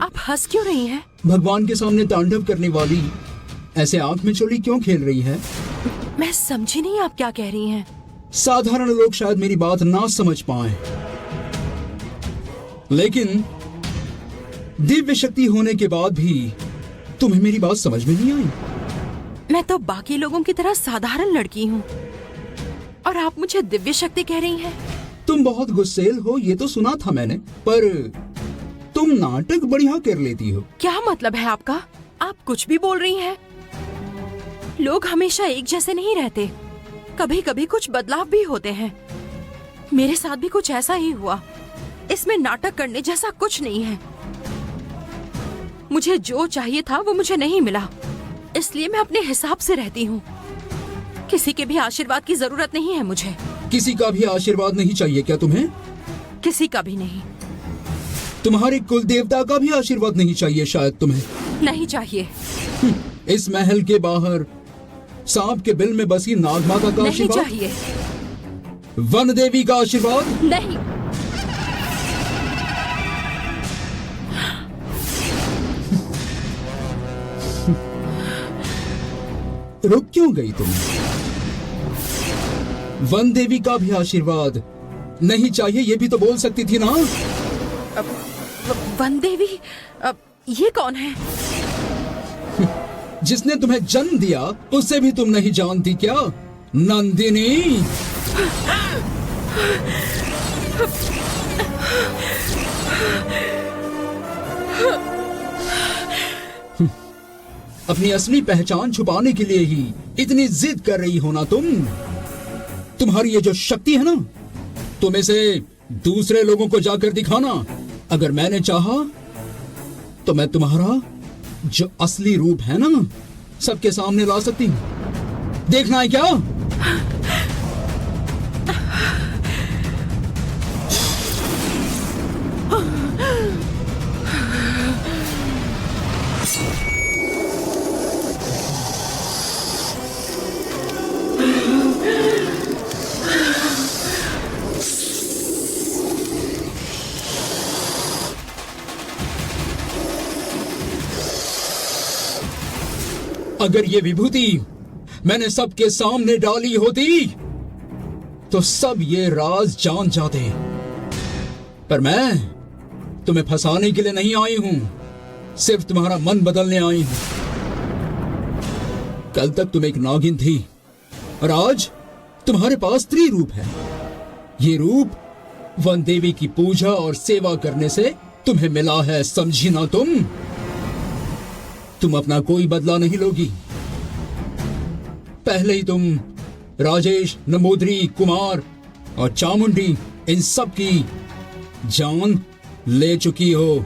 आप हंस क्यों रही हैं? भगवान के सामने तांडव करने वाली ऐसे आंख में चोली क्यों खेल रही है? मैं समझी नहीं आप क्या कह रही हैं। साधारण लोग शायद मेरी बात ना समझ पाए, लेकिन दिव्य शक्ति होने के बाद भी तुम्हें मेरी बात समझ में नहीं आई। मैं तो बाकी लोगों की तरह साधारण लड़की हूँ और आप मुझे दिव्य शक्ति कह रही हैं। तुम बहुत गुस्सेल हो ये तो सुना था मैंने, पर तुम नाटक बढ़िया कर लेती हो। क्या मतलब है आपका? आप कुछ भी बोल रही हैं। लोग हमेशा एक जैसे नहीं रहते, कभी कभी कुछ बदलाव भी होते हैं। मेरे साथ भी कुछ ऐसा ही हुआ। इसमें नाटक करने जैसा कुछ नहीं है। मुझे जो चाहिए था वो मुझे नहीं मिला, इसलिए मैं अपने हिसाब से रहती हूँ। किसी के भी आशीर्वाद की जरूरत नहीं है मुझे। किसी का भी आशीर्वाद नहीं चाहिए क्या तुम्हें? किसी का भी नहीं। तुम्हारे कुल देवता का भी आशीर्वाद नहीं चाहिए शायद तुम्हें? नहीं चाहिए। इस महल के बाहर सांप के बिल में बसी नाग माता का नहीं आशीर्वाद? चाहिए। वन देवी का आशीर्वाद? नहीं। रुक क्यों गई तुम? वन देवी का भी आशीर्वाद नहीं चाहिए ये भी तो बोल सकती थी ना। वन देवी? ये कौन है? जिसने तुम्हें जन्म दिया उसे भी तुम नहीं जानती क्या? नंदिनी। अपनी असली पहचान छुपाने के लिए ही इतनी जिद कर रही हो ना तुम? तुम्हारी ये जो शक्ति है ना, तुम इसे दूसरे लोगों को जाकर दिखाना। अगर मैंने चाहा तो मैं तुम्हारा जो असली रूप है ना सबके सामने ला सकती हूँ। देखना है क्या? अगर ये विभूति मैंने सबके सामने डाली होती तो सब ये राज जान जाते, पर मैं तुम्हें फंसाने के लिए नहीं आई हूं, सिर्फ तुम्हारा मन बदलने आई हूं। कल तक तुम एक नागिन थी और आज तुम्हारे पास स्त्री रूप है। ये रूप वन देवी की पूजा और सेवा करने से तुम्हें मिला है, समझी ना तुम अपना कोई बदला नहीं लोगी। पहले ही तुम राजेश, नमोदरी, कुमार और चामुंडी इन सब की जान ले चुकी हो।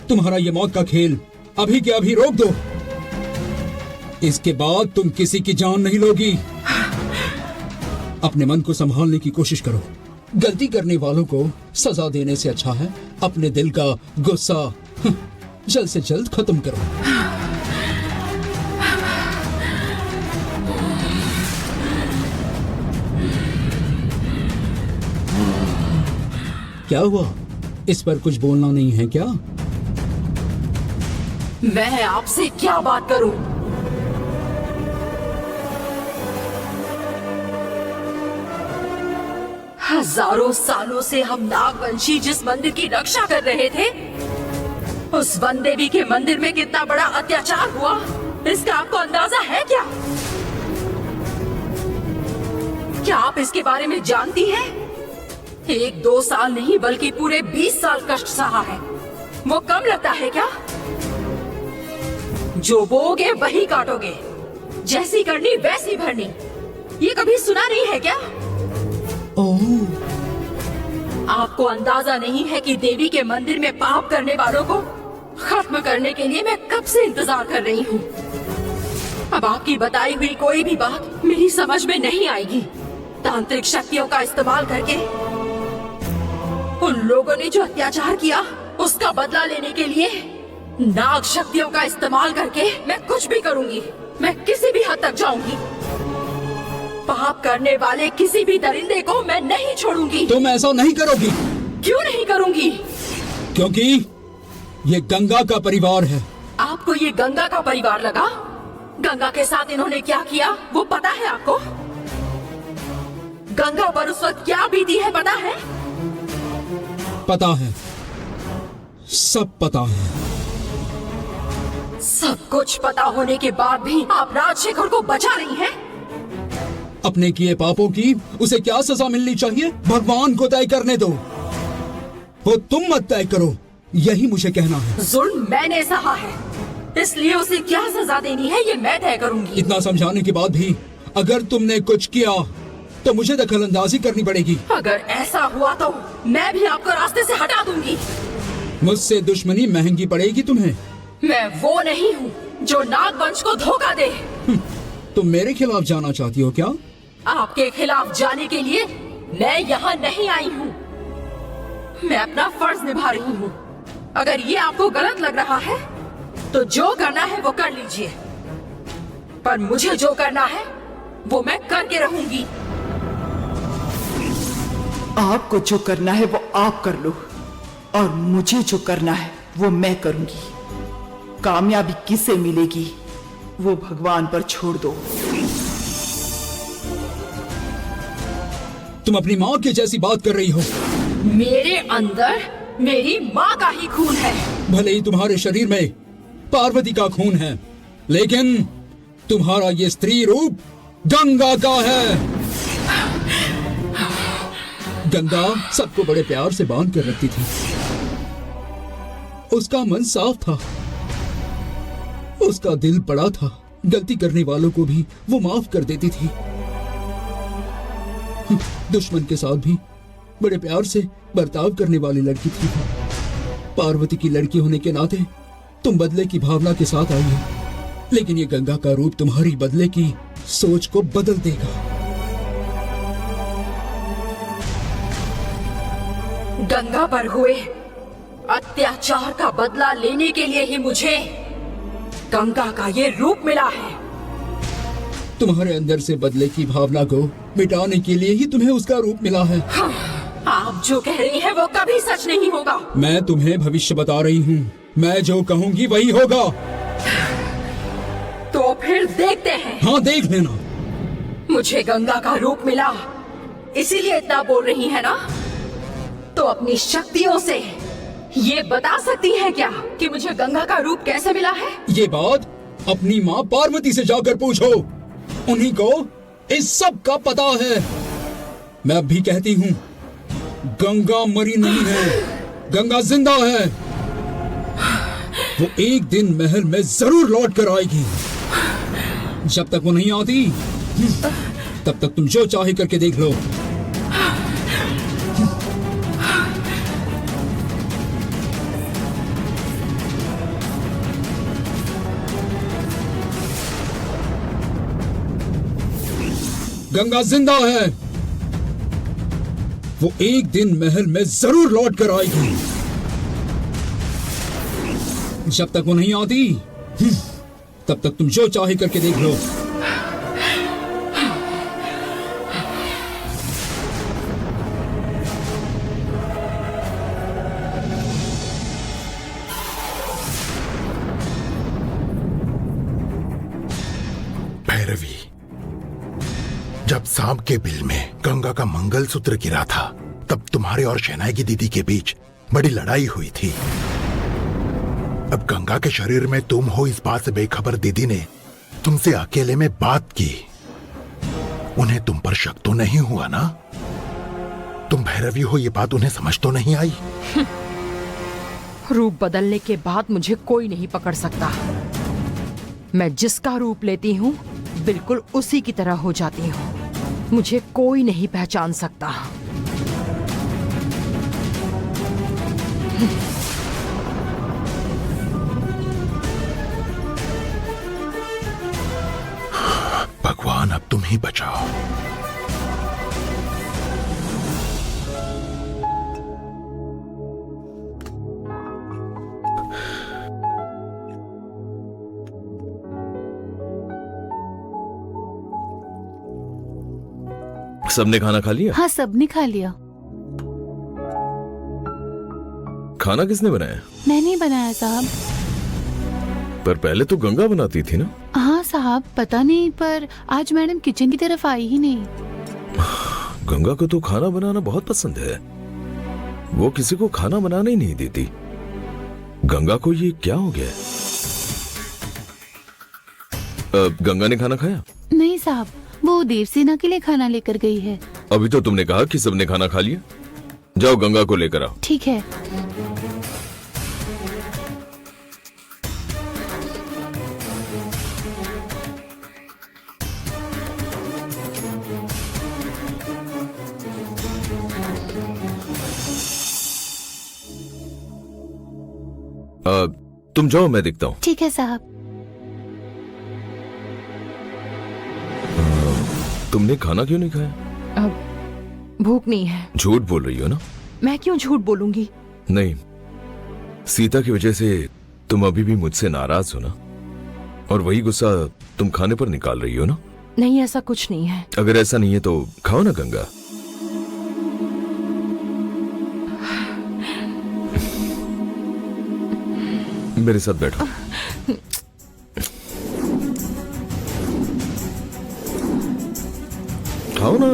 तुम्हारा ये मौत का खेल अभी के अभी रोक दो। इसके बाद तुम किसी की जान नहीं लोगी। अपने मन को संभालने की कोशिश करो। गलती करने वालों को सजा देने से अच्छा है अपने दिल का गुस्सा जल्द से जल्द खत्म करो। क्या हुआ? इस पर कुछ बोलना नहीं है क्या? मैं आपसे क्या बात करूं? हजारों सालों से हम नागवंशी जिस मंदिर की रक्षा कर रहे थे, उस वन देवी के मंदिर में कितना बड़ा अत्याचार हुआ, इसका आपको अंदाजा है क्या? क्या आप इसके बारे में जानती हैं? 1-2 साल नहीं बल्कि पूरे 20 साल कष्ट सहा है। वो कम लगता है क्या? जो बोगे वही काटोगे, जैसी करनी वैसी भरनी, ये कभी सुना नहीं है क्या? ओह, आपको अंदाजा नहीं है कि देवी के मंदिर में पाप करने वालों को खत्म करने के लिए मैं कब से इंतजार कर रही हूँ। अब आपकी बताई हुई कोई भी बात मेरी समझ में नहीं आएगी। तांत्रिक शक्तियों का इस्तेमाल करके उन लोगों ने जो अत्याचार किया उसका बदला लेने के लिए नाग शक्तियों का इस्तेमाल करके मैं कुछ भी करूंगी। मैं किसी भी हद तक जाऊंगी। पाप करने वाले किसी भी दरिंदे को मैं नहीं छोड़ूंगी। तुम ऐसा नहीं करोगी। क्यों नहीं करूंगी? क्योंकि ये गंगा का परिवार है। आपको ये गंगा का परिवार लगा? गंगा के साथ इन्होंने क्या किया वो पता है आपको? गंगा पर उस वक्त क्या बीती है पता है? पता है, सब पता है। सब कुछ पता होने के बाद भी आप राजशेखर को बचा रही हैं? अपने किए पापों की उसे क्या सजा मिलनी चाहिए, भगवान को तय करने दो। वो तुम मत तय करो, यही मुझे कहना है। जुल्म मैंने सहा है, इसलिए उसे क्या सजा देनी है ये मैं तय करूंगी। इतना समझाने के बाद भी अगर तुमने कुछ किया तो मुझे दखलंदाजी करनी पड़ेगी। अगर ऐसा हुआ तो मैं भी आपको रास्ते से हटा दूंगी। मुझसे दुश्मनी महंगी पड़ेगी तुम्हें। मैं वो नहीं हूँ जो नागवंश को धोखा दे। तुम मेरे खिलाफ जाना चाहती हो क्या? आपके खिलाफ जाने के लिए मैं यहाँ नहीं आई हूँ। मैं अपना फर्ज निभा रही हूँ। अगर ये आपको गलत लग रहा है तो जो करना है वो कर लीजिए, पर मुझे जो करना है वो मैं करके रहूंगी। आपको जो करना है वो आप कर लो और मुझे जो करना है वो मैं करूंगी। कामयाबी किसे मिलेगी वो भगवान पर छोड़ दो। तुम अपनी माँ के जैसी बात कर रही हो। मेरे अंदर मेरी माँ का ही खून है। भले ही तुम्हारे शरीर में पार्वती का खून है, लेकिन तुम्हारा ये स्त्री रूप गंगा का है। गंगा सबको बड़े प्यार से बांध कर रखती थी। उसका मन साफ था, उसका दिल बड़ा था। गलती करने वालों को भी वो माफ कर देती थी। दुश्मन के साथ भी बड़े प्यार से बर्ताव करने वाली लड़की थी। पार्वती की लड़की होने के नाते तुम बदले की भावना के साथ आई हो, लेकिन ये गंगा का रूप तुम्हारी बदले की सोच को बदल देगा। गंगा पर हुए अत्याचार का बदला लेने के लिए ही मुझे गंगा का ये रूप मिला है। तुम्हारे अंदर से बदले की भावना को मिटाने के लिए ही तुम्हें उसका रूप मिला है। हाँ, आप जो कह रही हैं वो कभी सच नहीं होगा। मैं तुम्हें भविष्य बता रही हूँ। मैं जो कहूंगी वही होगा। तो फिर देखते हैं। हाँ, देख लेना। मुझे गंगा का रूप मिला इसीलिए इतना बोल रही है ना? तो अपनी शक्तियों से ये बता सकती है क्या कि मुझे गंगा का रूप कैसे मिला है? ये बात अपनी माँ पार्वती से जाकर पूछो। उन्हीं को इस सब का पता है। मैं अब भी कहती हूँ, गंगा मरी नहीं है, गंगा जिंदा है। वो एक दिन महल में जरूर लौट कर आएगी। जब तक वो नहीं आती तब तक तुम जो चाहे करके देख लो। गंगा जिंदा है। वो एक दिन महल में जरूर लौट कर आएगी। जब तक वो नहीं आती तब तक तुम जो चाहे करके देख लो। भैरवी, जब सांप के बिल में गंगा का मंगलसूत्र गिरा था तब तुम्हारे और शहनाई की दीदी के बीच बड़ी लड़ाई हुई थी। अब गंगा के शरीर में तुम हो इस बात से बेखबर दीदी ने तुमसे अकेले में बात की। उन्हें तुम पर शक तो नहीं हुआ ना? तुम भैरवी हो ये बात उन्हें समझ तो नहीं आई? रूप बदलने के बाद मुझे कोई नहीं पकड़ सकता। मैं जिसका रूप लेती हूँ बिल्कुल उसी की तरह हो जाती हूँ। मुझे कोई नहीं पहचान सकता। भगवान अब तुम ही बचाओ। सबने खाना खा लिया? हाँ, सबने खा लिया। खाना किसने बनाया? मैंने बनाया साहब। पर पहले तो गंगा बनाती थी ना? हाँ साहब, पता नहीं, पर आज मैडम किचन की तरफ आई ही नहीं। गंगा को तो खाना बनाना बहुत पसंद है। वो किसी को खाना बनाने ही नहीं देती। गंगा को ये क्या हो गया? गंगा ने खाना खाया? नहीं साहब, वो देवसेना के लिए खाना लेकर गई है। अभी तो तुमने कहा कि सबने खाना खा लिया। जाओ गंगा को लेकर आओ। ठीक है। तुम जाओ, मैं देखता हूँ। ठीक है साहब। तुमने खाना क्यों नहीं खाया? अब भूख नहीं है। झूठ बोल रही हो ना? मैं क्यों झूठ बोलूंगी? नहीं, सीता की वजह से तुम अभी भी मुझसे नाराज हो ना, और वही गुस्सा तुम खाने पर निकाल रही हो ना? नहीं, ऐसा कुछ नहीं है। अगर ऐसा नहीं है तो खाओ ना गंगा। मेरे साथ बैठो। खाओ ना।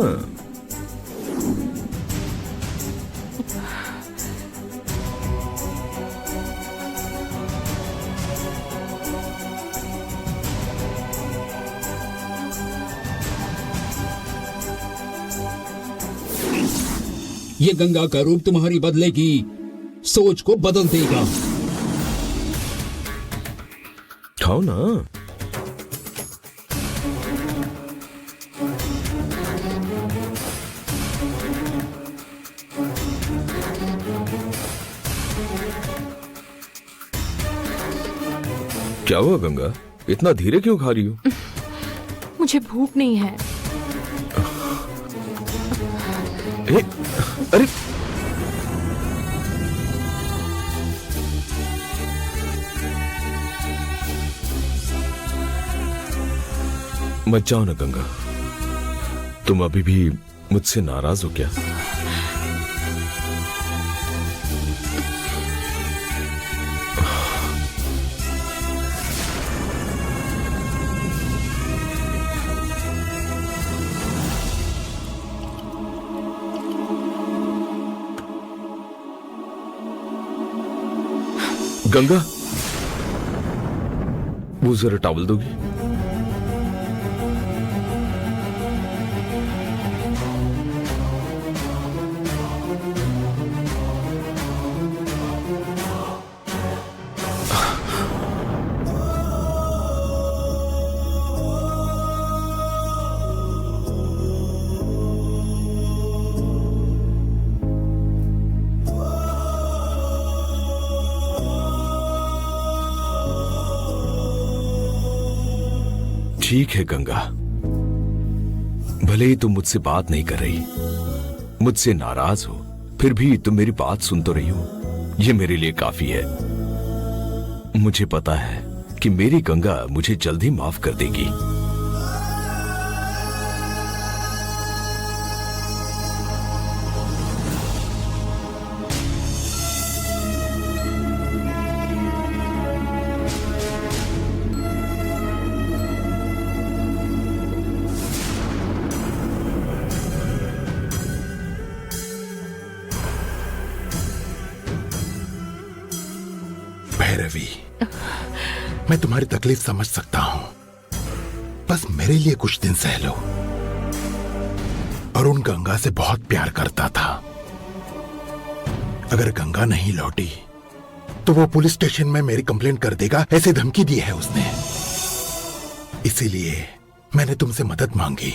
ये गंगा का रूप तुम्हारी बदलेगी, सोच को बदल देगा। खाओ ना। क्या हुआ गंगा, इतना धीरे क्यों खा रही हो? मुझे भूख नहीं है। अरे मत जाओ ना गंगा। तुम अभी भी मुझसे नाराज हो क्या? गंगा, वो जरा टॉवल दोगी? ठीक है गंगा, भले ही तुम मुझसे बात नहीं कर रही, मुझसे नाराज हो, फिर भी तुम मेरी बात सुन तो रही हो, ये मेरे लिए काफी है। मुझे पता है कि मेरी गंगा मुझे जल्द ही माफ कर देगी। भैरवी, मैं तुम्हारी तकलीफ समझ सकता हूं, बस मेरे लिए कुछ दिन सह लो। अरुण गंगा से बहुत प्यार करता था। अगर गंगा नहीं लौटी तो वो पुलिस स्टेशन में मेरी कंप्लेंट कर देगा, ऐसे धमकी दी है उसने। इसीलिए मैंने तुमसे मदद मांगी।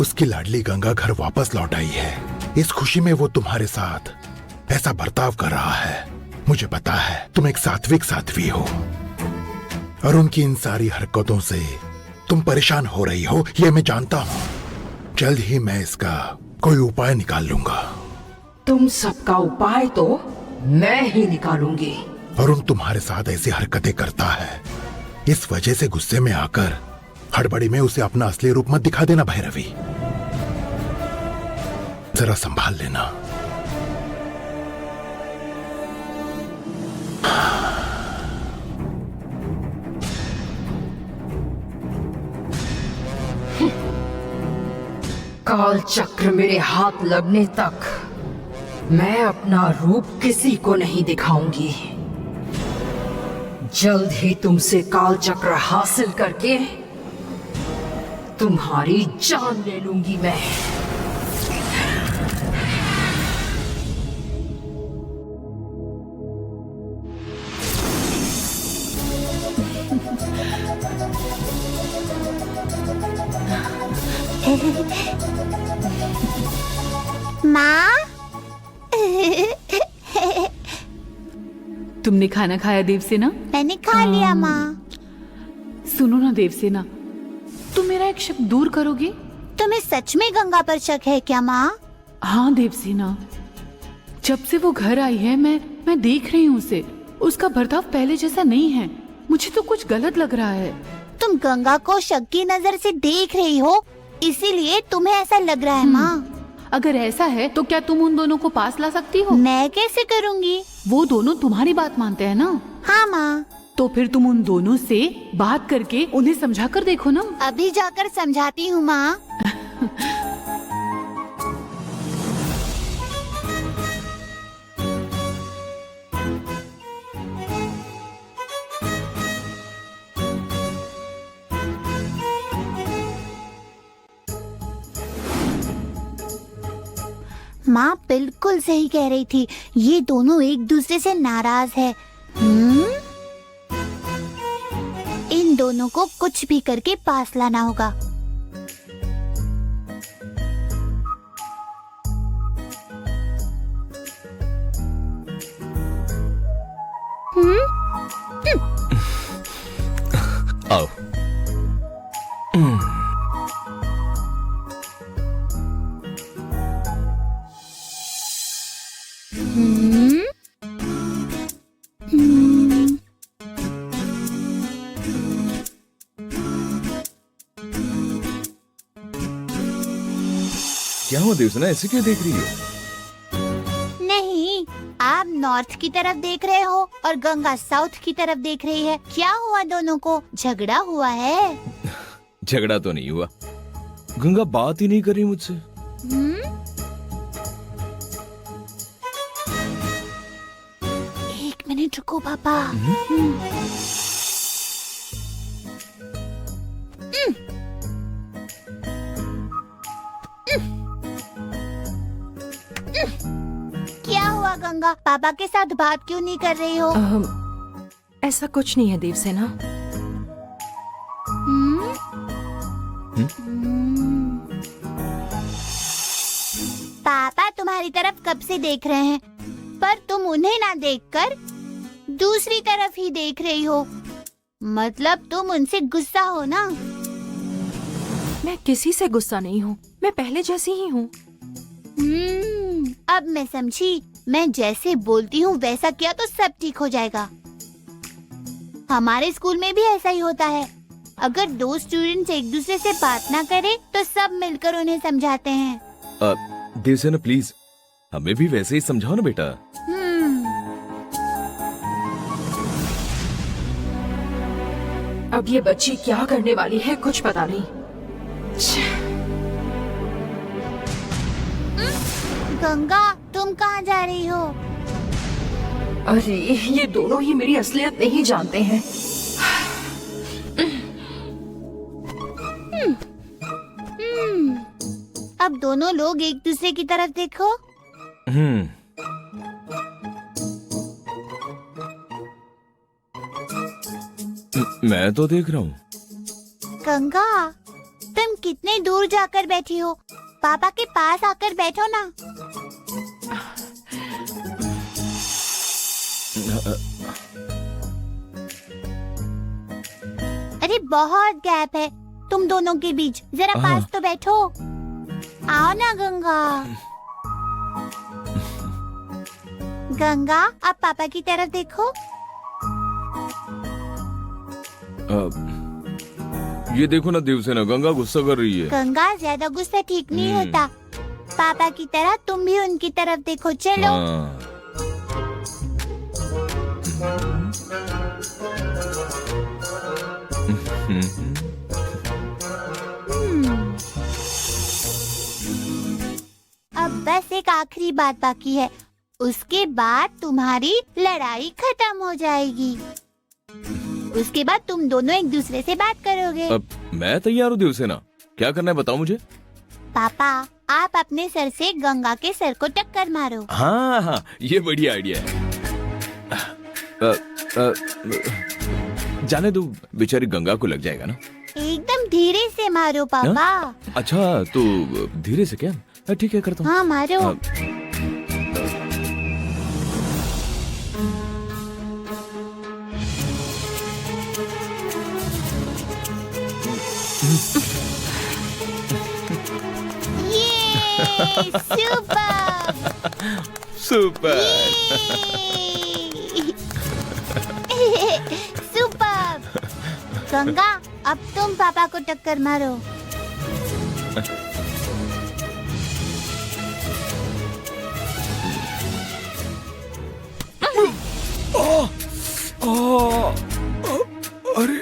उसकी लाडली गंगा घर वापस लौट आई है। इस खुशी में वो तुम्हारे साथ ऐसा बर्ताव कर रहा है। मुझे पता है तुम एक सात्विक साध्वी हो और उनकी इन सारी हरकतों से तुम परेशान हो रही हो, ये मैं जानता हूं। जल्द ही मैं इसका कोई उपाय निकाल लूंगा। तुम सबका उपाय तो मैं ही निकालूंगी। अरुण तुम्हारे साथ ऐसी हरकतें करता है, इस वजह से गुस्से में आकर हड़बड़ी में उसे अपना असली रूप मत दिखा देना भैरवी। जरा संभाल लेना। काल चक्र मेरे हाथ लगने तक मैं अपना रूप किसी को नहीं दिखाऊंगी। जल्द ही तुमसे काल चक्र हासिल करके तुम्हारी जान ले लूंगी मैं। माँ तुमने खाना खाया देवसेना? मैंने खा लिया माँ। सुनो ना देवसेना, तुम मेरा एक शक दूर करोगे? तुम्हें सच में गंगा पर शक है क्या माँ? हाँ देवसेना, जब से वो घर आई है मैं देख रही हूँ उसे। उसका बर्ताव पहले जैसा नहीं है। मुझे तो कुछ गलत लग रहा है। तुम गंगा को शक की नजर से देख रही हो, इसीलिए तुम्हें ऐसा लग रहा है माँ। अगर ऐसा है तो क्या तुम उन दोनों को पास ला सकती हो? मैं कैसे करूँगी? वो दोनों तुम्हारी बात मानते हैं ना? हाँ माँ। तो फिर तुम उन दोनों से बात करके उन्हें समझा कर देखो ना। अभी जाकर समझाती हूँ माँ। माँ बिल्कुल सही कह रही थी, ये दोनों एक दूसरे से नाराज है। इन दोनों को कुछ भी करके पास लाना होगा। आओ। क्या हुआ देवसेना, ऐसे क्यों देख रही हो? नहीं, आप नॉर्थ की तरफ देख रहे हो और गंगा साउथ की तरफ देख रही है। क्या हुआ दोनों को? झगड़ा हुआ है? झगड़ा तो नहीं हुआ। गंगा बात ही नहीं कर रही मुझसे। एक मिनट रुको पापा। क्या हुआ गंगा? पापा के साथ बात क्यों नहीं कर रही हो? ऐसा कुछ नहीं है देवसेना। पापा तुम्हारी तरफ कब से देख रहे हैं, पर तुम उन्हें ना देखकर दूसरी तरफ ही देख रही हो। मतलब तुम उनसे गुस्सा हो ना? मैं किसी से गुस्सा नहीं हूँ, मैं पहले जैसी ही हूँ। अब मैं समझी। मैं जैसे बोलती हूँ वैसा किया तो सब ठीक हो जाएगा। हमारे स्कूल में भी ऐसा ही होता है। अगर दो स्टूडेंट्स एक दूसरे से बात ना करें तो सब मिलकर उन्हें समझाते हैं। देवसेना प्लीज, हमें भी वैसे ही समझाओ ना बेटा। अब ये बच्ची क्या करने वाली है कुछ पता नहीं। गंगा, तुम कहाँ जा रही हो? अरे ये दोनों ही मेरी असलियत नहीं जानते हैं। अब दोनों लोग एक दूसरे की तरफ देखो। मैं तो देख रहा हूँ। गंगा, तुम कितने दूर जाकर बैठी हो? पापा के पास आकर बैठो ना। अरे बहुत गैप है तुम दोनों के बीच, जरा पास तो बैठो। आओ ना गंगा। गंगा, आप पापा की तरफ देखो। ये देखो ना देवसेना, गंगा गुस्सा कर रही है। गंगा, ज्यादा गुस्सा ठीक नहीं होता। पापा की तरह तुम भी उनकी तरफ देखो। चलो। हाँ। अब बस एक आखिरी बात बाकी है, उसके बाद तुम्हारी लड़ाई खत्म हो जाएगी। उसके बाद तुम दोनों एक दूसरे से बात करोगे। अब मैं तैयार हूँ देवसेना, क्या करना है बताओ मुझे। पापा, आप अपने सर से गंगा के सर को टक्कर मारो। हाँ हाँ, ये बढ़िया आइडिया है। जाने दो, बेचारी गंगा को लग जाएगा ना। एकदम धीरे से मारो पापा। अच्छा तो धीरे से क्या? ठीक है, करता हूँ। हाँ मारो। ये सुपर सुपर। सुपर। गंगा, अब तुम पापा को टक्कर मारो। अरे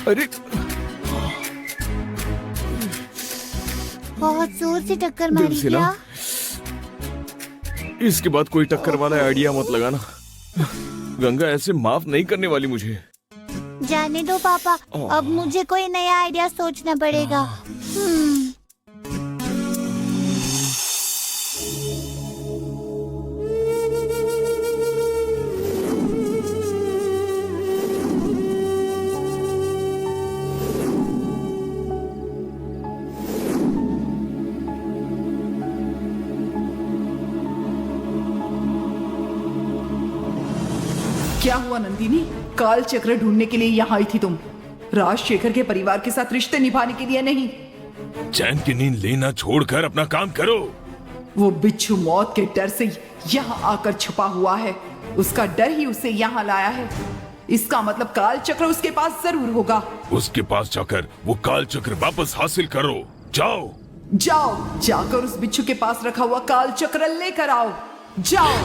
अरे, बहुत जोर से टक्कर मारी देवसेना, क्या? इसके बाद कोई टक्कर वाला आइडिया मत लगाना। गंगा ऐसे माफ नहीं करने वाली मुझे। जाने दो पापा, अब मुझे कोई नया आइडिया सोचना पड़ेगा। क्या हुआ नंदिनी? काल चक्र ढूंढने के लिए यहाँ आई थी तुम, राजशेखर के परिवार के साथ रिश्ते निभाने के लिए नहीं। चैन की नींद लेना छोड़कर अपना काम करो। वो बिच्छू मौत के डर से यहाँ आकर छुपा हुआ है, उसका डर ही उसे यहाँ लाया है। इसका मतलब काल चक्र उसके पास जरूर होगा। उसके पास जाकर वो काल चक्र वापस हासिल करो। जाओ जाओ, जाकर उस बिच्छू के पास रखा हुआ काल चक्र लेकर आओ। जाओ।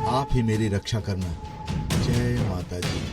आप ही मेरी रक्षा करना। जय माता दी।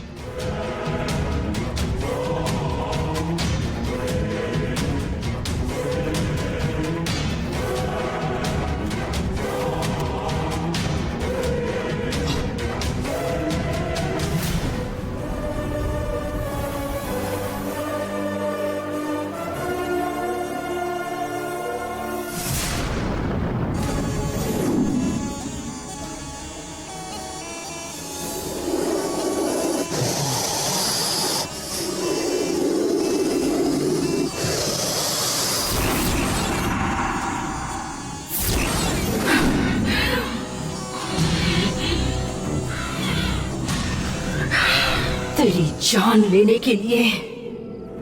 तेरी जान लेने के लिए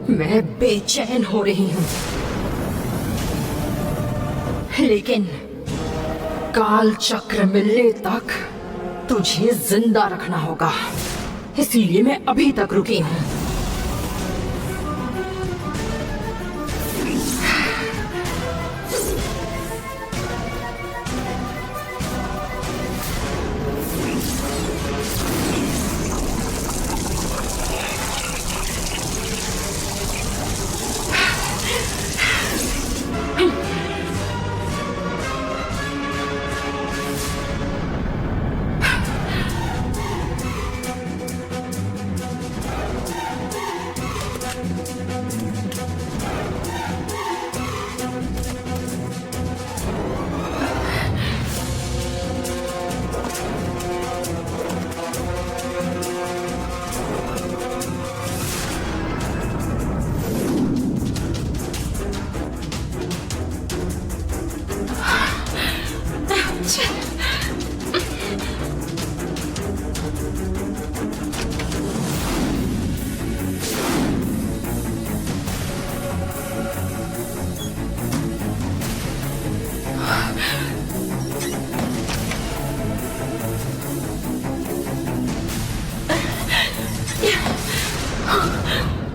मैं बेचैन हो रही हूँ, लेकिन काल चक्र मिलने तक तुझे जिंदा रखना होगा, इसीलिए मैं अभी तक रुकी हूँ।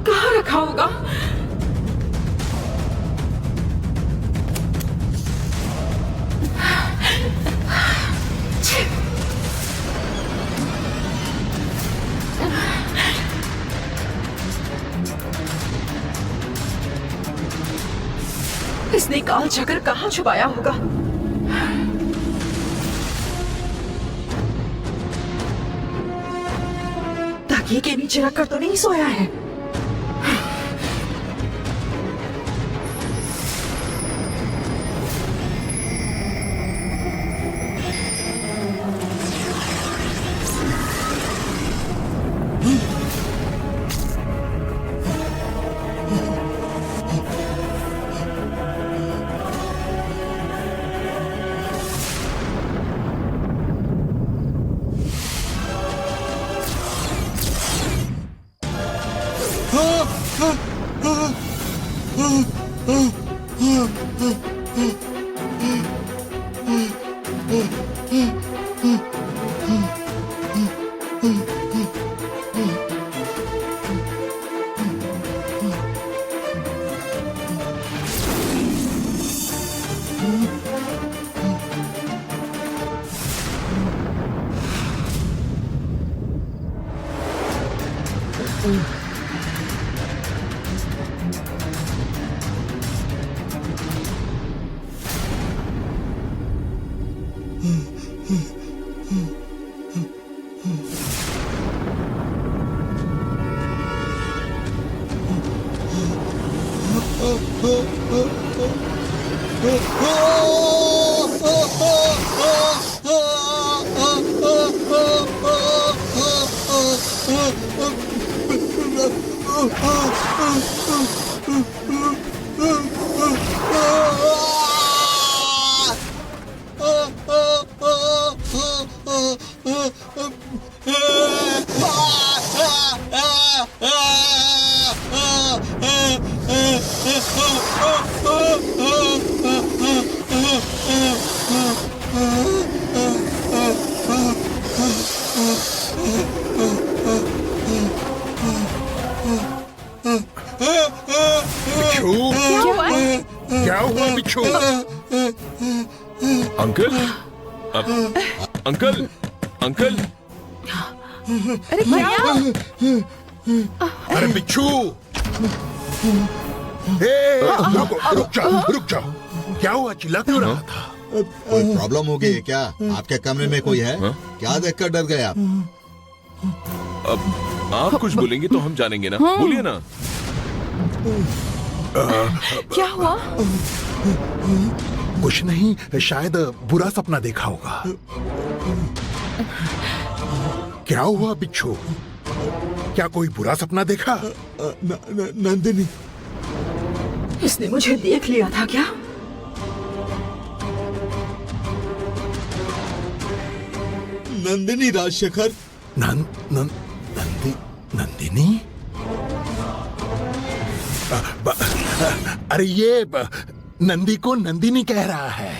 कहाँ रखा होगा? इसने काल चक्र कहाँ छुपाया होगा? तकिए के नीचे रखकर तो नहीं सोया है? क्या हुआ बिच्छू? अंकल, अंकल, अंकल, अरे क्या? अरे बिच्छू, रुक जाओ। क्या हुआ? चिल्ला क्यों रहा था? कोई प्रॉब्लम हो गई है क्या? आपके कमरे में कोई है? क्या देखकर डर गए आप? अब आप कुछ बोलेंगे तो हम जानेंगे ना। बोलिए ना। क्या हुआ? कुछ नहीं, शायद बुरा सपना देखा होगा। क्या हुआ बिच्छू? क्या कोई बुरा सपना देखा? नंदिनी। इसने मुझे देख लिया था क्या? नंदिनी राजशेखर। नंदिनी? अरे ये नंदी को नंदिनी कह रहा है।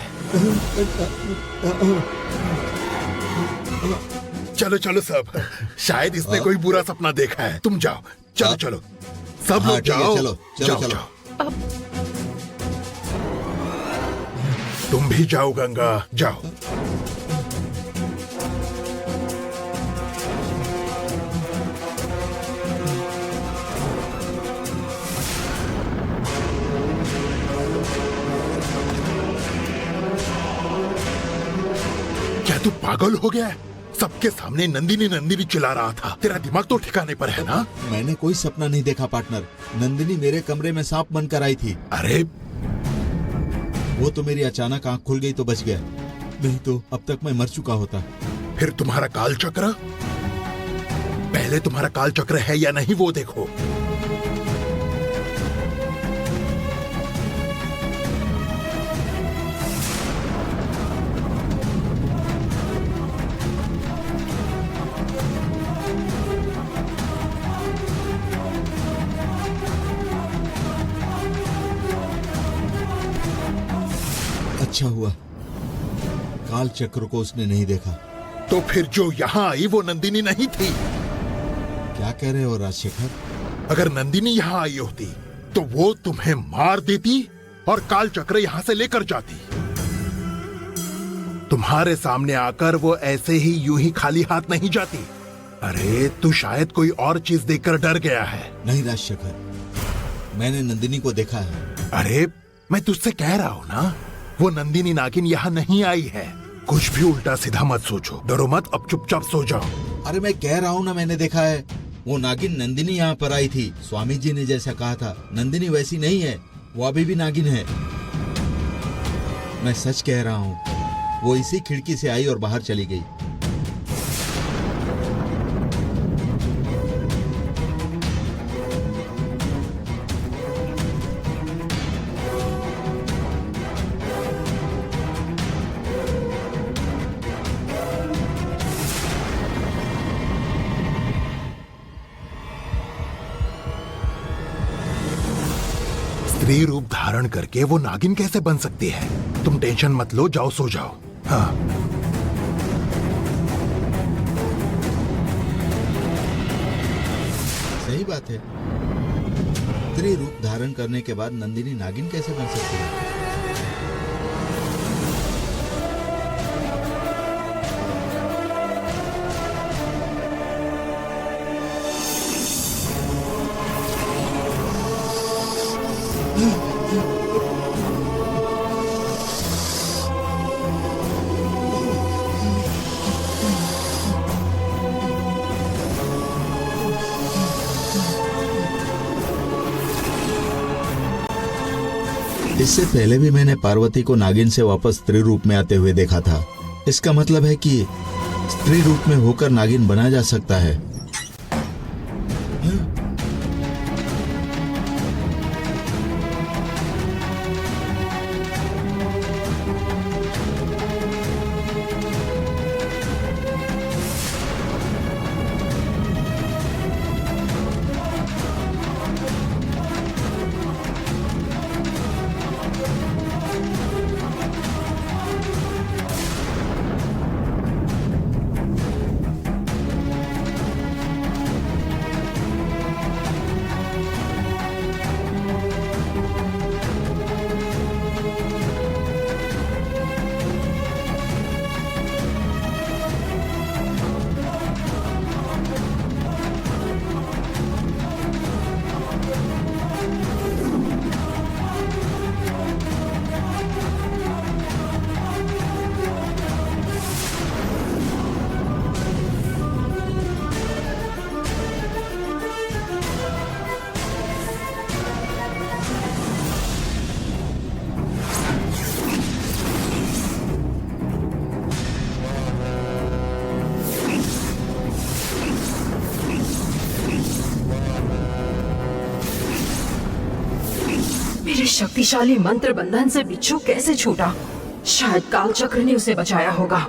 चलो चलो सब, शायद इसने कोई बुरा सपना देखा है। तुम जाओ, चलो चलो सब लोग जाओ। चलो। तुम भी जाओ गंगा, जाओ। क्या तू पागल हो गया? सबके सामने नंदिनी नंदिनी चिल्ला रहा था। तेरा दिमाग तो ठिकाने पर है ना? मैंने कोई सपना नहीं देखा पार्टनर। नंदिनी मेरे कमरे में सांप बनकर आई थी। अरे वो तो मेरी अचानक आंख खुल गई तो बच गया, नहीं तो अब तक मैं मर चुका होता। फिर तुम्हारा काल चक्र? पहले तुम्हारा काल चक्र है या नहीं वो देखो। अच्छा हुआ काल चक्र को उसने नहीं देखा। तो फिर जो यहाँ आई वो नंदिनी नहीं थी। क्या कह रहे हो राजशेखर? अगर नंदिनी यहाँ आई होती तो वो तुम्हें मार देती और काल चक्र यहाँ से लेकर जाती। तुम्हारे सामने आकर वो ऐसे ही यूं ही खाली हाथ नहीं जाती। अरे तू शायद कोई और चीज देखकर डर गया है। नहीं राजशेखर, मैंने नंदिनी को देखा है। अरे मैं तुझसे कह रहा हूँ ना, वो नंदिनी नागिन यहाँ नहीं आई है। कुछ भी उल्टा सीधा मत सोचो, डरो मत, अब चुपचाप सो जाओ। अरे मैं कह रहा हूँ ना, मैंने देखा है। वो नागिन नंदिनी यहाँ पर आई थी। स्वामी जी ने जैसा कहा था, नंदिनी वैसी नहीं है, वो अभी भी नागिन है। मैं सच कह रहा हूँ, वो इसी खिड़की से आई और बाहर चली गई। स्त्री रूप धारण करके वो नागिन कैसे बन सकती है? तुम टेंशन मत लो, जाओ सो जाओ। हाँ। सही बात है, स्त्री रूप धारण करने के बाद नंदिनी नागिन कैसे बन सकती है? इससे पहले भी मैंने पार्वती को नागिन से वापस स्त्री रूप में आते हुए देखा था। इसका मतलब है कि स्त्री रूप में होकर नागिन बना जा सकता है। मेरे शक्तिशाली मंत्र बंधन से बिच्छू कैसे छूटा? शायद काल चक्र ने उसे बचाया होगा।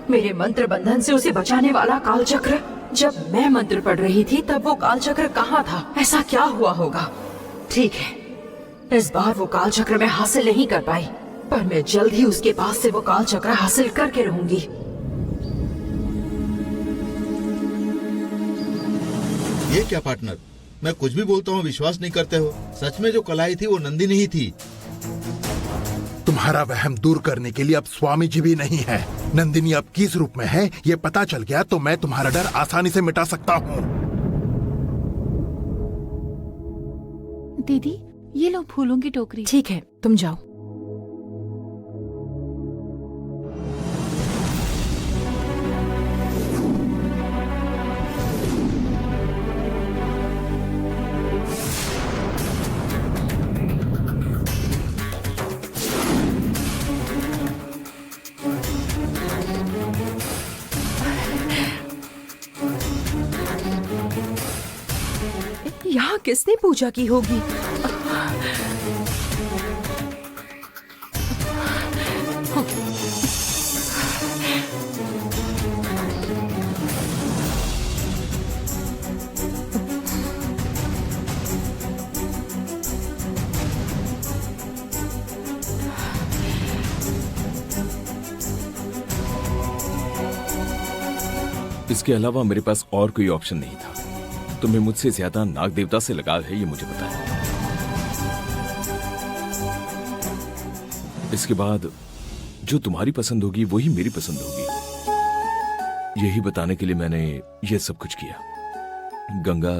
मेरे मंत्र बंधन से उसे बचाने वाला काल चक्र। जब मैं मंत्र पढ़ रही थी तब वो काल चक्र कहाँ था? ऐसा क्या हुआ होगा? ठीक है, इस बार वो काल चक्र मैं हासिल नहीं कर पाई, पर मैं जल्द ही उसके पास से वो काल चक्र हासिल करके रहूंगी। ये क्या पार्टनर, मैं कुछ भी बोलता हूँ विश्वास नहीं करते हो। सच में जो कलाई थी वो नंदिनी ही थी। तुम्हारा वहम दूर करने के लिए अब स्वामी जी भी नहीं है। नंदिनी अब किस रूप में है ये पता चल गया तो मैं तुम्हारा डर आसानी से मिटा सकता हूँ। दीदी, ये लो फूलों की टोकरी। ठीक है, तुम जाओ। यहाँ किसने पूजा की होगी? इसके अलावा मेरे पास और कोई ऑप्शन नहीं था। तुम्हें मुझसे ज्यादा नाग देवता से लगाव है, ये मुझे पता है। इसके बाद जो तुम्हारी पसंद होगी वही मेरी पसंद होगी, यही बताने के लिए मैंने ये सब कुछ किया। गंगा,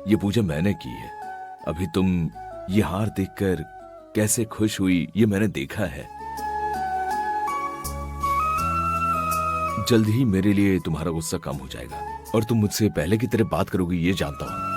ये पूजा मैंने की है। अभी तुम ये हार देखकर कैसे खुश हुई ये मैंने देखा है। जल्द ही मेरे लिए तुम्हारा गुस्सा कम हो जाएगा और तुम मुझसे पहले की तरह बात करोगी, ये जानता हूं।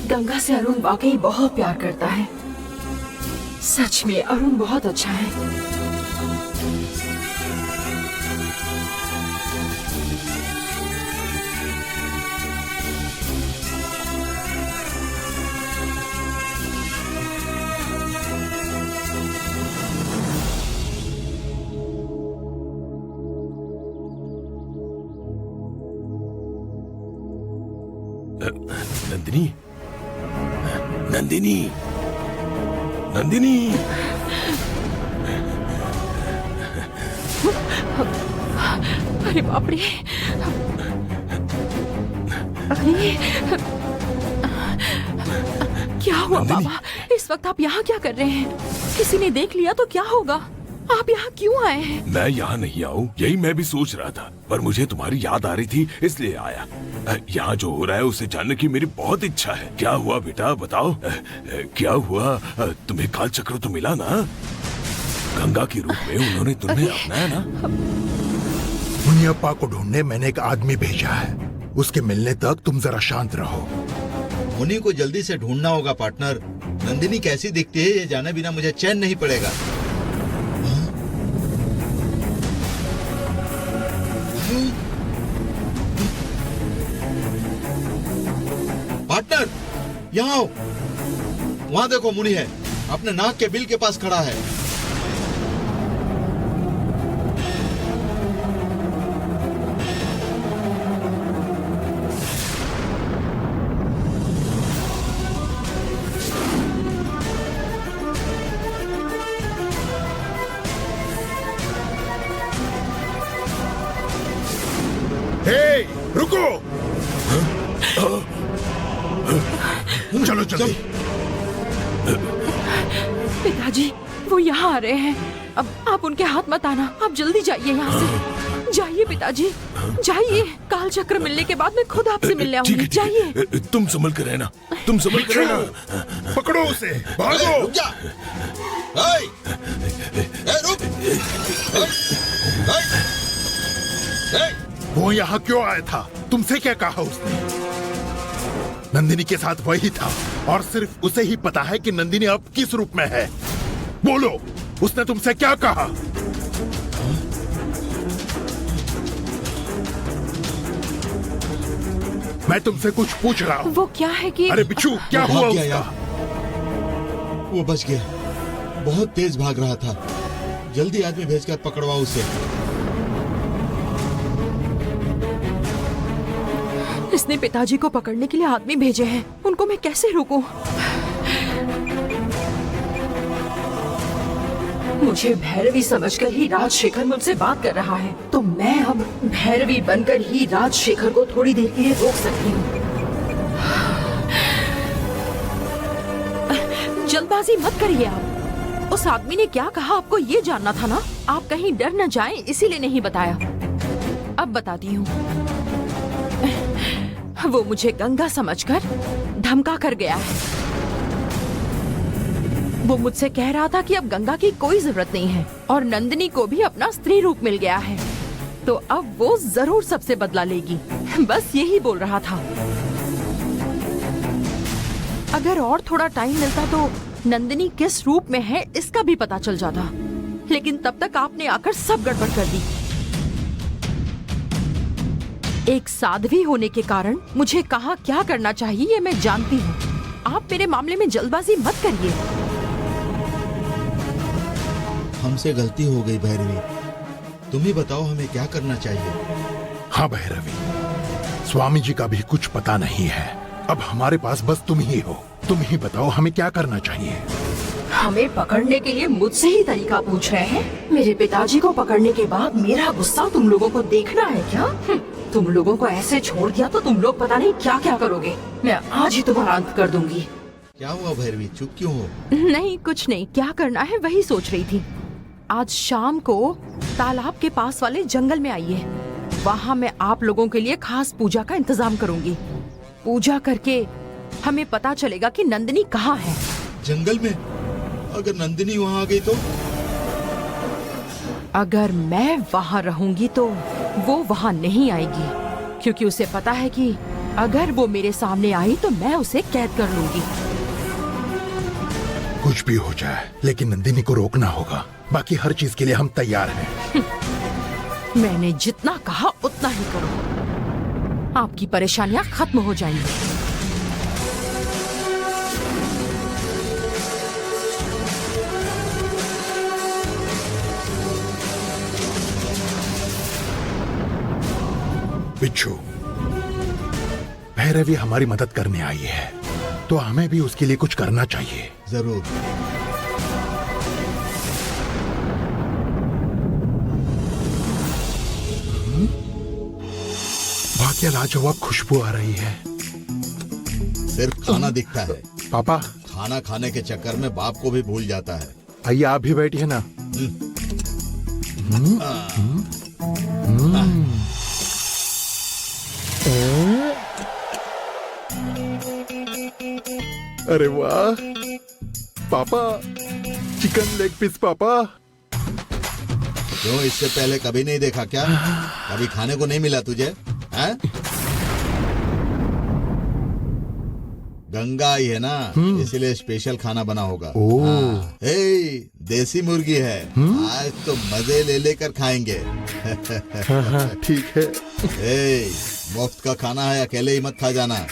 गंगा से अरुण वाकई बहुत प्यार करता है। सच में अरुण बहुत अच्छा है। नंदिनी, नंदिनी, नंदिनी। अरे बाप रे, अरे क्या हुआ बाबा? इस वक्त आप यहाँ क्या कर रहे हैं? किसी ने देख लिया तो क्या होगा? आप यहाँ क्यों आए हैं? मैं यहाँ नहीं आऊँ, यही मैं भी सोच रहा था, पर मुझे तुम्हारी याद आ रही थी इसलिए आया। यहाँ जो हो रहा है उसे जानने की मेरी बहुत इच्छा है। क्या हुआ बेटा, बताओ। क्या हुआ? तुम्हें काल चक्र तो मिला ना? गंगा के रूप में उन्होंने तुम्हें अपनाया ना? मुनियप्पा को ढूंढने मैंने एक आदमी भेजा है, उसके मिलने तक तुम जरा शांत रहो। मुनि को जल्दी से ढूंढना होगा पार्टनर। नंदिनी कैसी दिखती है ये जाने बिना मुझे चैन नहीं पड़ेगा। पार्टनर, यहाँ आओ। वहाँ देखो, मुनि है, अपने नाक के बिल के पास खड़ा है। हे, रुको। चलो जल्दी। पिताजी, वो यहाँ आ रहे हैं। अब आप उनके हाथ मत आना, आप जल्दी जाइए यहाँ से। जाइए पिताजी, जाइए। काल चक्र मिलने के बाद मैं खुद आपसे मिलने ठीक आऊंगी। है, ठीक है। जाइए। तुम संभल कर रहना, तुम संभल कर रहना। पकड़ो उसे, भागो। रुक जा। रुक। वो यहाँ क्यों आया था? तुमसे क्या कहा उसने? नंदिनी के साथ वही था और सिर्फ उसे ही पता है कि नंदिनी अब किस रूप में है। बोलो, उसने तुमसे क्या कहा? मैं तुमसे कुछ पूछ रहा हूँ। वो क्या है कि अरे बिच्छू, क्या वो हुआ भाग गया उसका? यार। वो बच गया, बहुत तेज भाग रहा था। जल्दी आदमी भेजकर पकड़वाओ उसे। इसने पिताजी को पकड़ने के लिए आदमी भेजे हैं, उनको मैं कैसे रोकूं? मुझे भैरवी समझकर ही राजशेखर मुझसे बात कर रहा है, तो मैं अब भैरवी बनकर ही राजशेखर को थोड़ी देर के लिए रोक सकती हूँ। जल्दबाजी मत करिए आप। उस आदमी ने क्या कहा आपको ये जानना था ना? आप कहीं डर न जाएं इसीलिए नहीं बताया। अब बताती हूँ। वो मुझे गंगा समझकर धमका कर गया है। वो मुझसे कह रहा था कि अब गंगा की कोई जरूरत नहीं है और नंदिनी को भी अपना स्त्री रूप मिल गया है, तो अब वो जरूर सबसे बदला लेगी। बस यही बोल रहा था। अगर और थोड़ा टाइम मिलता तो नंदिनी किस रूप में है इसका भी पता चल जाता, लेकिन तब तक आपने आकर सब गड़बड़ कर दी। एक साध्वी होने के कारण मुझे कहाँ क्या करना चाहिए ये मैं जानती हूँ। आप मेरे मामले में जल्दबाजी मत करिए। हमसे गलती हो गई भैरवी, तुम ही बताओ हमें क्या करना चाहिए। हाँ भैरवी, स्वामी जी का भी कुछ पता नहीं है। अब हमारे पास बस तुम ही हो। तुम ही बताओ हमें क्या करना चाहिए। हमें पकड़ने के लिए मुझसे ही तरीका पूछ रहे हैं? मेरे पिताजी को पकड़ने के बाद मेरा गुस्सा तुम लोगों को देखना है क्या? तुम लोगों को ऐसे छोड़ दिया तो तुम लोग पता नहीं क्या क्या करोगे। मैं आज ही तुम्हारा अंत कर दूंगी। क्या हुआ भैरवी, चुप क्यों हो? नहीं कुछ नहीं, क्या करना है वही सोच रही थी। आज शाम को तालाब के पास वाले जंगल में आइए, वहाँ मैं आप लोगों के लिए खास पूजा का इंतजाम करूंगी। पूजा करके हमें पता चलेगा कि नंदिनी कहाँ है। जंगल में? अगर नंदिनी वहाँ आ गई तो? अगर मैं वहाँ रहूंगी तो वो वहाँ नहीं आएगी, क्योंकि उसे पता है कि अगर वो मेरे सामने आई तो मैं उसे कैद कर लूंगी। कुछ भी हो जाए लेकिन नंदिनी को रोकना होगा। बाकी हर चीज के लिए हम तैयार हैं। मैंने जितना कहा उतना ही करो, आपकी परेशानियां खत्म हो जाएंगी। बिच्छू, भैरवी हमारी मदद करने आई है तो हमें भी उसके लिए कुछ करना चाहिए। जरूर। वाह, क्या लाजवाब खुशबू आ रही है। सिर्फ खाना दिखता है। पापा, खाना खाने के चक्कर में बाप को भी भूल जाता है। आइए आप भी बैठिए ना। अरे वाह पापा, चिकन लेग पीस पापा। क्यों, इससे पहले कभी नहीं देखा क्या? कभी खाने को नहीं मिला तुझे? हैं? गंगा आई है ना, इसीलिए स्पेशल खाना बना होगा। हाँ। ए, देसी मुर्गी है, आज तो मजे ले लेकर खाएंगे। ठीक है। ए, मुफ्त का खाना है, अकेले ही मत खा जाना।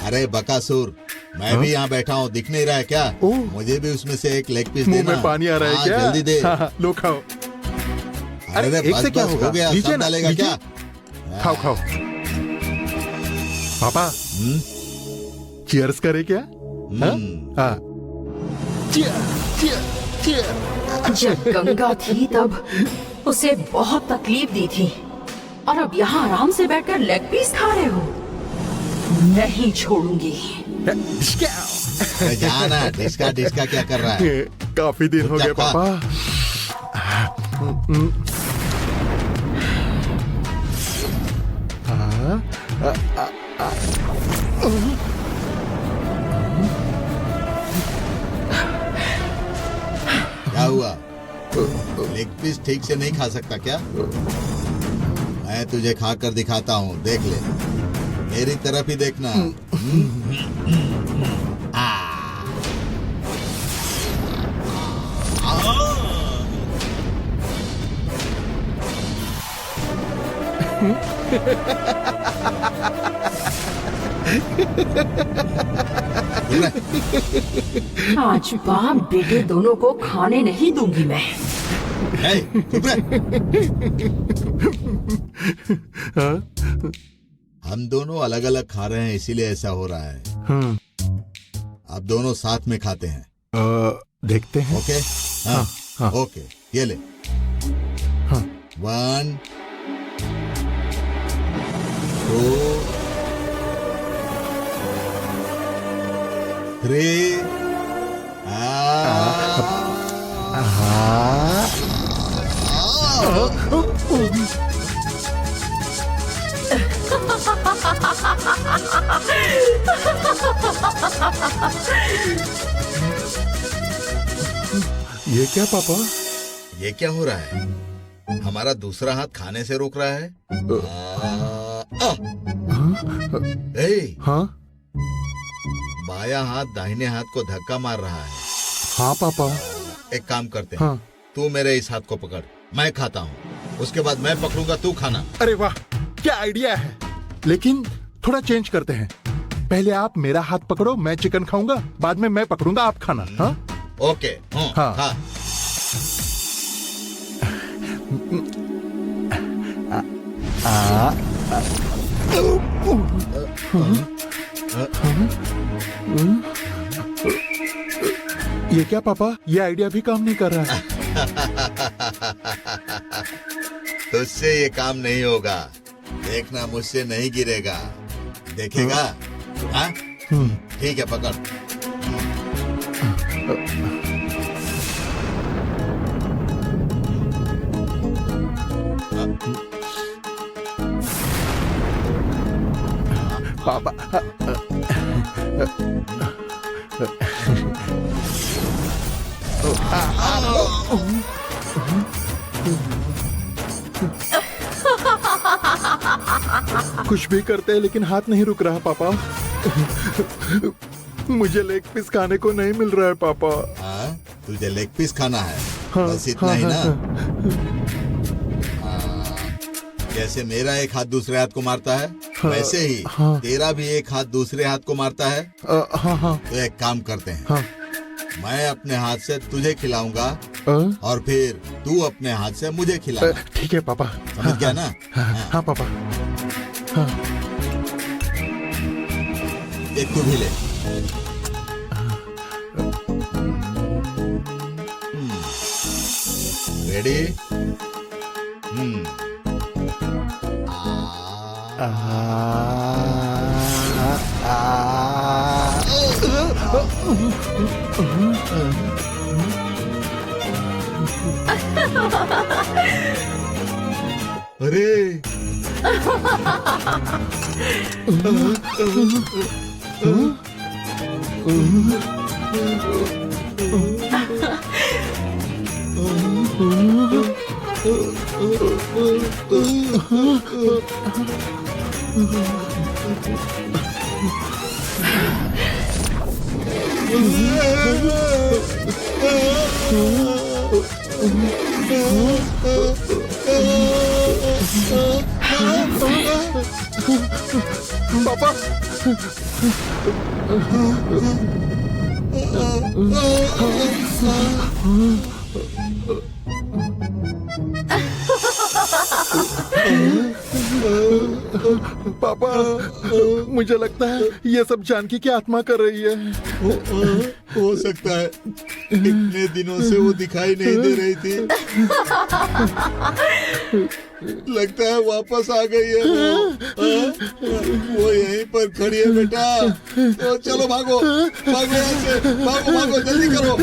अरे बकासुर, मैं भी यहाँ बैठा हूँ, दिख नहीं रहा है क्या? मुझे भी उसमें से एक लेग पीस मुंह देना। में पानी आ रहा है क्या? जल्दी दे। लो खाओ। अरे एक से क्या होगा? हो गया, लीजिए सब ना, डालेगा लीजिए। क्या? खाओ खाओ। पापा, चीयर्स करे क्या? हाँ। जब गंगा थी तब उसे बहुत तकलीफ दी थी, और अब यहाँ आराम से बैठकर लेग पीस खा रहे हो। नहीं छोड़ूंगी। जाना, डिस्का डिस्का क्या कर रहा है? काफी दिन हो गए पापा। क्या हुआ? लेग पीस ठीक से नहीं खा सकता क्या? मैं तुझे खाकर दिखाता हूँ, देख ले। मेरी तरफ ही देखना। आज बाप बेटे दोनों को खाने नहीं दूंगी मैं। चुप रह। हम दोनों अलग अलग खा रहे हैं, इसीलिए ऐसा हो रहा है। अब दोनों साथ में खाते हैं। देखते हैं। ओके? हाँ। ओके, ये ले। 1 2 3 ये क्या पापा? ये क्या हो रहा है? हमारा दूसरा हाथ खाने से रोक रहा है। हाँ? बाया हाथ दाहिने हाथ को धक्का मार रहा है। हाँ पापा। एक काम करते हैं, हाँ। तू मेरे इस हाथ को पकड़, मैं खाता हूँ। उसके बाद मैं पकड़ूंगा, तू खाना। अरे वाह, क्या आइडिया है। लेकिन थोड़ा चेंज करते हैं। पहले आप मेरा हाथ पकड़ो, मैं चिकन खाऊंगा, बाद में मैं पकड़ूंगा, आप खाना। हाँ ओके। हाँ। हाँ। ये क्या पापा, ये आइडिया भी काम नहीं कर रहा है। तुझसे ये काम नहीं होगा, देखना मुझसे नहीं गिरेगा, देखेगा। हाँ ठीक है, पकड़। पापा कुछ भी करते हैं लेकिन हाथ नहीं रुक रहा पापा। मुझे लेग पीस खाने को नहीं मिल रहा है पापा। हाँ, तुझे लेग पीस खाना है? हाँ, बस इतना हाँ, ही ना? हाँ, जैसे मेरा एक हाथ दूसरे हाथ को मारता है, हाँ, वैसे ही हाँ, तेरा भी एक हाथ दूसरे हाथ को मारता है। हाँ हाँ तो एक काम करते हैं, हाँ, मैं अपने हाथ से तुझे खिलाऊंगा हाँ, और फिर तू अपने हाथ से मुझे खिलाना। ठीक है पापा। समझ गया ना? हाँ, हाँ पापा। हाँ, एक तू भी ले। रेडी? अरे पापा पापा, मुझे लगता है ये सब जानकी की आत्मा कर रही है। हो सकता है, इतने दिनों से वो दिखाई नहीं दे रही थी। लगता है वापस आ गई है वो यहीं पर खड़ी है बेटा। तो चलो भागो, भागो यहाँ से, भागो भागो, जल्दी करो।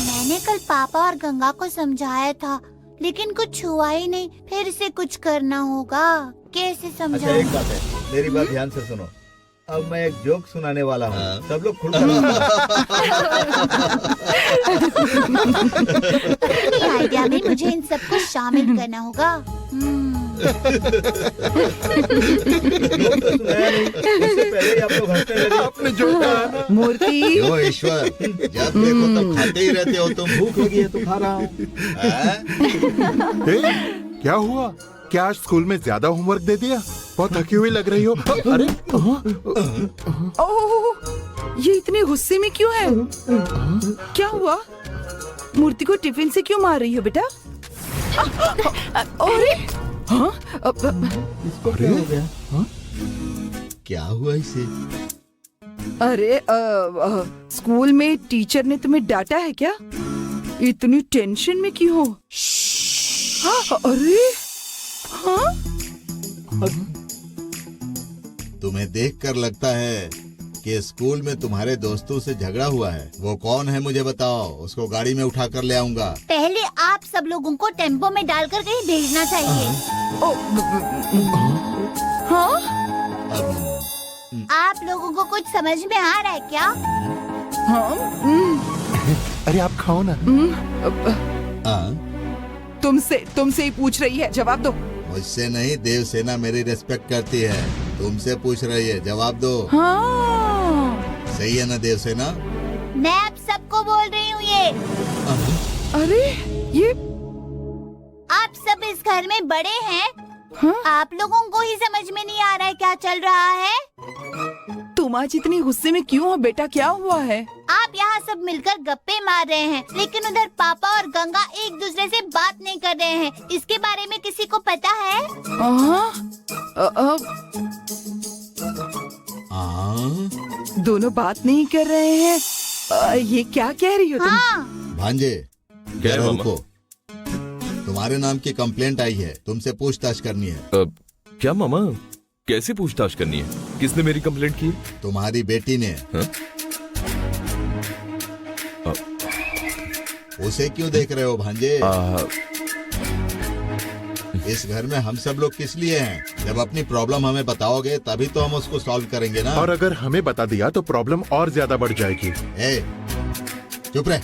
मैंने कल पापा और गंगा को समझाया था, लेकिन कुछ हुआ ही नहीं। फिर से कुछ करना होगा। कैसे अच्छा, समझाऊं? एक बात है, मेरी बात ध्यान से सुनो। अब मैं एक जोक सुनाने वाला हूँ, सब लोग खुलकर आइडिया में मुझे इन सबको शामिल करना होगा। इससे पहले ही आप लोग हंसने लगे। आपने जो कहा ना। मूर्ति, क्यों ईश्वर, जब देखो तब खाते ही रहते हो तुम। भूख लगी है तो खा रहा हूँ। क्या हुआ? क्या आज स्कूल में ज्यादा होमवर्क दे दिया? बहुत थकी हुई लग रही हो। अरे ओह, ये इतने गुस्से में क्यों है? क्या हुआ? मूर्ति को टिफिन से क्यों मार रही हो बेटा? अरे हाँ, इसको क्या हो गया? क्या हुआ इसे? अरे स्कूल में टीचर ने तुम्हें डांटा है क्या? इतनी टेंशन में क्यों हो? हाँ, अरे हाँ? तुम्हें देखकर लगता है कि स्कूल में तुम्हारे दोस्तों से झगड़ा हुआ है। वो कौन है मुझे बताओ, उसको गाड़ी में उठा कर ले आऊंगा। पहले आप सब लोगों को टेम्पो में डालकर कहीं भेजना चाहिए। हाँ? आप लोगों को कुछ समझ में आ रहा है क्या? हाँ? अरे आप खाओ ना। तुमसे ही पूछ रही है, जवाब दो। मुझसे नहीं, देवसेना मेरी रिस्पेक्ट करती है। तुमसे पूछ रही है, जवाब दो। हाँ। सही है ना देवसेना? मैं आप सबको बोल रही हूँ ये। अरे ये आप सब इस घर में बड़े हैं। हाँ? आप लोगों को ही समझ में नहीं आ रहा है क्या चल रहा है। तुम आज इतनी गुस्से में क्यों हो बेटा, क्या हुआ है? आप यहाँ सब मिलकर गप्पे मार रहे हैं, लेकिन उधर पापा और गंगा एक दूसरे से बात नहीं कर रहे हैं। इसके बारे में किसी को पता है? दोनों बात नहीं कर रहे हैं। ये क्या कह रही हो तुम? हाँ। भांजे, क्या है जरा मामा? रुको। तुम्हारे नाम की कंप्लेंट आई है, तुमसे पूछताछ करनी है। क्या मामा, कैसे पूछताछ करनी है? किसने मेरी कंप्लेंट की? तुम्हारी बेटी ने। हाँ? उसे क्यों देख रहे हो भांजे? इस घर में हम सब लोग किस लिए हैं? जब अपनी प्रॉब्लम हमें बताओगे तभी तो हम उसको सॉल्व करेंगे ना। और अगर हमें बता दिया तो प्रॉब्लम और ज्यादा बढ़ जाएगी। ए, चुप रहे।